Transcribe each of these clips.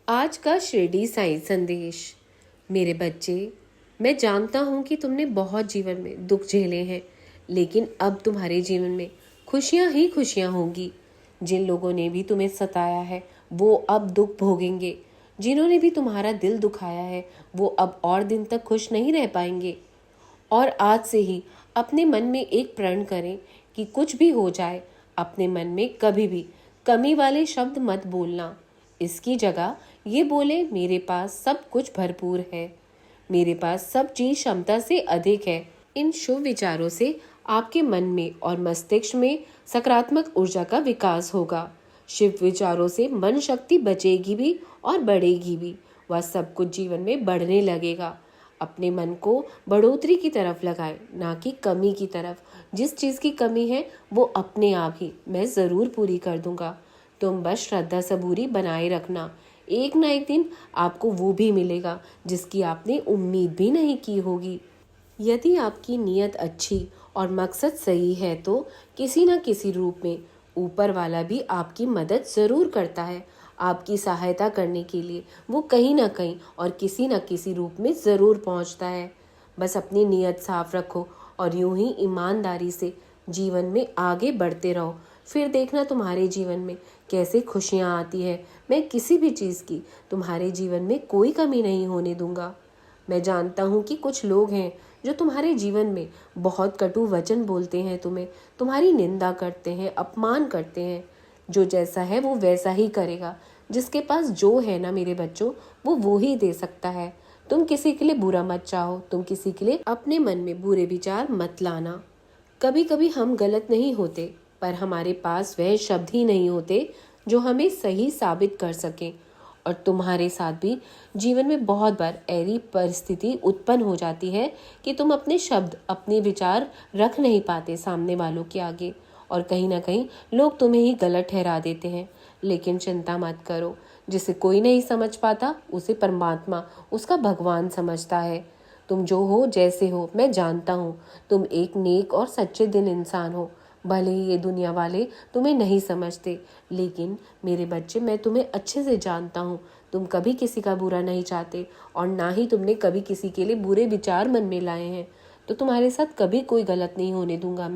आज का शिरडी साई संदेश। मेरे बच्चे, मैं जानता हूँ कि तुमने बहुत जीवन में दुख झेले हैं, लेकिन अब तुम्हारे जीवन में खुशियाँ ही खुशियाँ होंगी। जिन लोगों ने भी तुम्हें सताया है वो अब दुख भोगेंगे। जिन्होंने भी तुम्हारा दिल दुखाया है वो अब और दिन तक खुश नहीं रह पाएंगे। और आज से ही अपने मन में एक प्रण करें कि कुछ भी हो जाए, अपने मन में कभी भी कमी वाले शब्द मत बोलना। इसकी जगह ये बोले, मेरे पास सब कुछ भरपूर है, मेरे पास सब चीज क्षमता से अधिक है। इन शुभ विचारों से आपके मन में और मस्तिष्क में सकारात्मक ऊर्जा का विकास होगा। शिव विचारों से मन शक्ति बचेगी भी और बढ़ेगी भी। वह सब कुछ जीवन में बढ़ने लगेगा। अपने मन को बढ़ोतरी की तरफ लगाएं, ना कि कमी की तरफ। जिस चीज़ की कमी है वो अपने आप ही मैं ज़रूर पूरी कर दूंगा। तुम बस श्रद्धा सबूरी बनाए रखना। एक ना एक दिन आपको वो भी मिलेगा जिसकी आपने उम्मीद भी नहीं की होगी। यदि आपकी नीयत अच्छी और मकसद सही है तो किसी न किसी रूप में ऊपर वाला भी आपकी मदद ज़रूर करता है। आपकी सहायता करने के लिए वो कहीं ना कहीं और किसी न किसी रूप में ज़रूर पहुंचता है। बस अपनी नीयत साफ रखो और यूं ही ईमानदारी से जीवन में आगे बढ़ते रहो। फिर देखना तुम्हारे जीवन में कैसे खुशियाँ आती है। मैं किसी भी चीज़ की तुम्हारे जीवन में कोई कमी नहीं होने दूंगा। मैं जानता हूँ कि कुछ लोग हैं जो तुम्हारे जीवन में बहुत कटु वचन बोलते हैं, तुम्हारी निंदा करते हैं, अपमान करते हैं। जो जैसा है वो वैसा ही करेगा। जिसके पास जो है ना मेरे बच्चों, वो ही दे सकता है। तुम किसी के लिए बुरा मत चाहो, तुम किसी के लिए अपने मन में बुरे विचार मत लाना। कभी कभी हम गलत नहीं होते, पर हमारे पास वह शब्द ही नहीं होते जो हमें सही साबित कर सकें। और तुम्हारे साथ भी जीवन में बहुत बार ऐसी परिस्थिति उत्पन्न हो जाती है कि तुम अपने शब्द, अपने विचार रख नहीं पाते सामने वालों के आगे, और कहीं ना कहीं लोग तुम्हें ही गलत ठहरा देते हैं। लेकिन चिंता मत करो, जिसे कोई नहीं समझ पाता उसे परमात्मा, उसका भगवान समझता है। तुम जो हो, जैसे हो, मैं जानता हूँ तुम एक नेक और सच्चे दिल इंसान हो। भले ही ये दुनिया वाले तुम्हें नहीं समझते, लेकिन मेरे बच्चे, मैं तुम्हें अच्छे से जानता हूँ। तुम कभी किसी का बुरा नहीं चाहते और ना ही तुमने कभी किसी के लिए बुरे विचार मन में लाए हैं। तो तुम्हारे साथ कभी कोई गलत नहीं होने दूंगा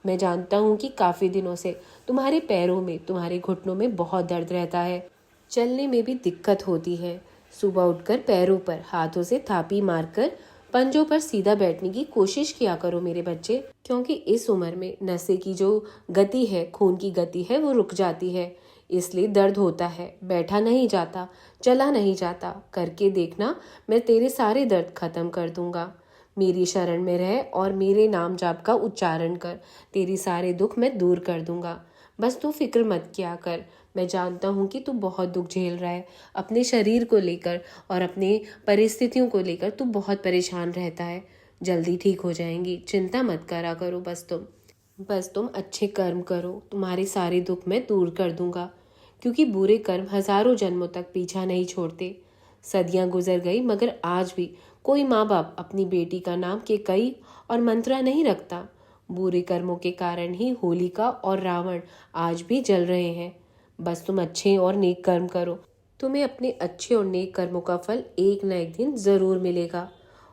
मैं जानता हूँ कि काफ़ी दिनों से तुम्हारे पैरों में, तुम्हारे घुटनों में बहुत दर्द रहता है। चलने में भी दिक्कत होती है। सुबह उठकर पैरों पर हाथों से थापी मारकर पंजों पर सीधा बैठने की कोशिश किया करो मेरे बच्चे, क्योंकि इस उम्र में नसें की जो गति है, खून की गति है, वो रुक जाती है। इसलिए दर्द होता है, बैठा नहीं जाता, चला नहीं जाता। करके देखना, मैं तेरे सारे दर्द खत्म कर दूंगा। मेरी शरण में रह और मेरे नाम जाप का उच्चारण कर, तेरी सारे दुख मैं दूर कर दूंगा। बस तू फिक्र मत किया कर। मैं जानता हूँ कि तू बहुत दुख झेल रहा है अपने शरीर को लेकर और अपने परिस्थितियों को लेकर। तू बहुत परेशान रहता है। जल्दी ठीक हो जाएंगी, चिंता मत करा करो। बस तुम अच्छे कर्म करो, तुम्हारे सारे दुख मैं दूर कर दूंगा। क्योंकि बुरे कर्म हजारों जन्मों तक पीछा नहीं छोड़ते। सदियां गुजर गई मगर आज भी कोई माँ बाप अपनी बेटी का नाम केकई और मंत्रा नहीं रखता। बुरे कर्मों के कारण ही होलिका और रावण आज भी जल रहे हैं। बस तुम अच्छे और नेक कर्म करो, तुम्हें अपने अच्छे और नेक कर्मों का फल एक न एक दिन जरूर मिलेगा।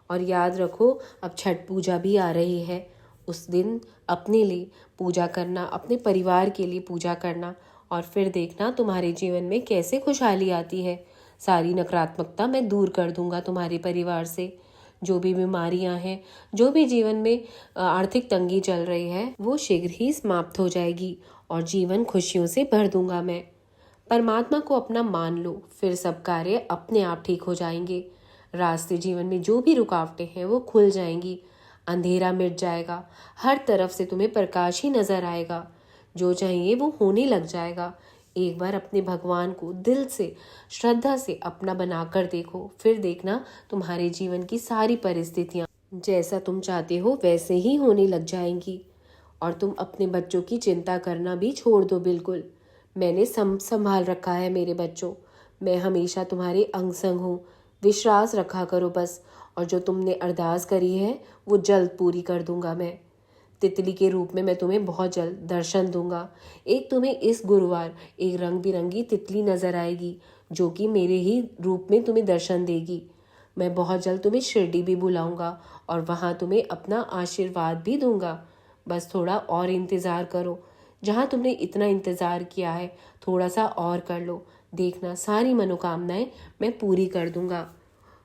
और याद रखो, अब छठ पूजा भी आ रही है। उस दिन अपने लिए पूजा करना, अपने परिवार के लिए पूजा करना, और फिर देखना तुम्हारे जीवन में कैसे खुशहाली आती है। सारी नकारात्मकता मैं दूर कर दूंगा तुम्हारे परिवार से। जो भी बीमारियां हैं, जो भी जीवन में आर्थिक तंगी चल रही है, वो शीघ्र ही समाप्त हो जाएगी और जीवन खुशियों से भर दूंगा मैं। परमात्मा को अपना मान लो, फिर सब कार्य अपने आप ठीक हो जाएंगे। रास्ते जीवन में जो भी रुकावटें हैं वो खुल जाएंगी। अंधेरा मिट जाएगा, हर तरफ से तुम्हें प्रकाश ही नजर आएगा। जो चाहिए वो होने लग जाएगा। एक बार अपने भगवान को दिल से, श्रद्धा से अपना बनाकर देखो, फिर देखना तुम्हारे जीवन की सारी परिस्थितियां जैसा तुम चाहते हो वैसे ही होने लग जाएंगी। और तुम अपने बच्चों की चिंता करना भी छोड़ दो बिल्कुल। मैंने संभाल रखा है मेरे बच्चों। मैं हमेशा तुम्हारे अंग संग हूँ। विश्वास रखा करो बस। और जो तुमने अरदास करी है वो जल्द पूरी कर दूंगा मैं। तितली के रूप में मैं तुम्हें बहुत जल्द दर्शन दूंगा। एक तुम्हें इस गुरुवार एक रंग बिरंगी तितली नजर आएगी जो कि मेरे ही रूप में तुम्हें दर्शन देगी। मैं बहुत जल्द तुम्हें शिरडी भी बुलाऊंगा और वहाँ तुम्हें अपना आशीर्वाद भी दूंगा। बस थोड़ा और इंतज़ार करो। जहाँ तुमने इतना इंतज़ार किया है थोड़ा सा और कर लो, देखना सारी मनोकामनाएं मैं पूरी कर दूंगा।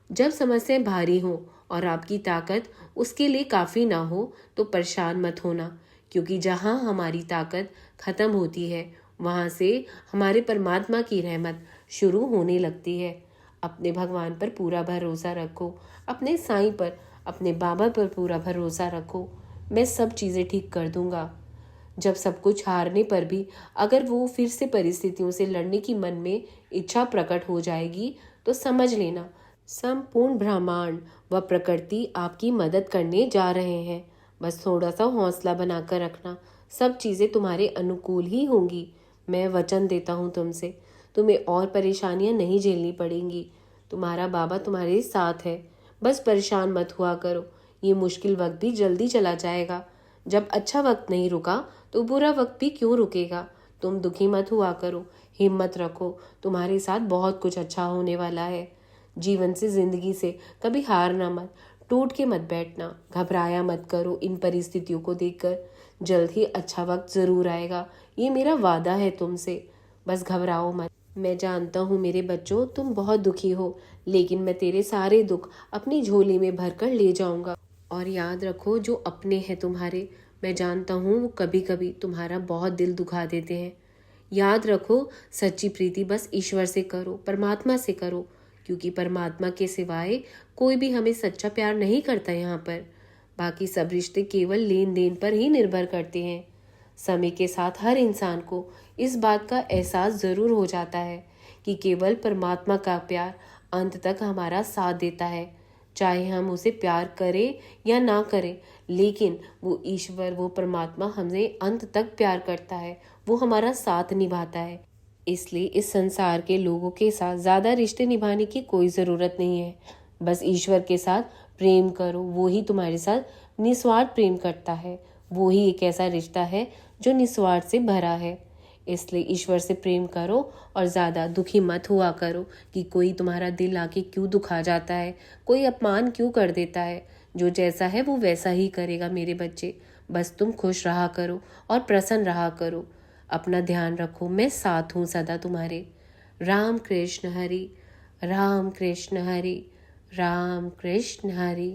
जब समस्याएं भारी हो और आपकी ताकत उसके लिए काफ़ी ना हो तो परेशान मत होना, क्योंकि जहाँ हमारी ताकत ख़त्म होती है वहाँ से हमारे परमात्मा की रहमत शुरू होने लगती है। अपने भगवान पर पूरा भरोसा रखो, अपने साईं पर, अपने बाबा पर पूरा भरोसा रखो। मैं सब चीज़ें ठीक कर दूंगा। जब सब कुछ हारने पर भी अगर वो फिर से परिस्थितियों से लड़ने की मन में इच्छा प्रकट हो जाएगी तो समझ लेना संपूर्ण ब्रह्मांड व प्रकृति आपकी मदद करने जा रहे हैं। बस थोड़ा सा हौसला बनाकर रखना, सब चीज़ें तुम्हारे अनुकूल ही होंगी। मैं वचन देता हूँ तुमसे, तुम्हें और परेशानियाँ नहीं झेलनी पड़ेंगी। तुम्हारा बाबा तुम्हारे साथ है। बस परेशान मत हुआ करो, ये मुश्किल वक्त भी जल्दी चला जाएगा। जब अच्छा वक्त नहीं रुका तो बुरा वक्त भी क्यों रुकेगा। तुम दुखी मत हुआ करो, हिम्मत रखो, तुम्हारे साथ बहुत कुछ अच्छा होने वाला है। जीवन से, जिंदगी से कभी हारना मत, टूट के मत बैठना, घबराया मत करो इन परिस्थितियों को देखकर। जल्द ही अच्छा वक्त जरूर आएगा, ये मेरा वादा है तुमसे। बस घबराओ मत। मैं जानता हूँ मेरे बच्चों, तुम बहुत दुखी हो, लेकिन मैं तेरे सारे दुख अपनी झोली में भरकर ले जाऊंगा। और याद रखो, जो अपने हैं तुम्हारे, मैं जानता हूँ वो कभी कभी तुम्हारा बहुत दिल दुखा देते हैं। याद रखो, सच्ची प्रीति बस ईश्वर से करो, परमात्मा से करो, क्योंकि परमात्मा के सिवाय कोई भी हमें सच्चा प्यार नहीं करता यहाँ पर। बाकी सब रिश्ते केवल लेन देन पर ही निर्भर करते हैं। समय के साथ हर इंसान को इस बात का एहसास ज़रूर हो जाता है कि केवल परमात्मा का प्यार अंत तक हमारा साथ देता है। चाहे हम उसे प्यार करें या ना करें, लेकिन वो ईश्वर, वो परमात्मा हमें अंत तक प्यार करता है, वो हमारा साथ निभाता है। इसलिए इस संसार के लोगों के साथ ज़्यादा रिश्ते निभाने की कोई ज़रूरत नहीं है। बस ईश्वर के साथ प्रेम करो, वो ही तुम्हारे साथ निस्वार्थ प्रेम करता है। वो ही एक ऐसा रिश्ता है जो निस्वार्थ से भरा है। इसलिए ईश्वर से प्रेम करो और ज़्यादा दुखी मत हुआ करो कि कोई तुम्हारा दिल आके क्यों दुखा जाता है, कोई अपमान क्यों कर देता है। जो जैसा है वो वैसा ही करेगा मेरे बच्चे। बस तुम खुश रहा करो और प्रसन्न रहा करो। अपना ध्यान रखो, मैं साथ हूँ सदा तुम्हारे। राम कृष्ण हरि, राम कृष्ण हरि, राम कृष्ण हरि।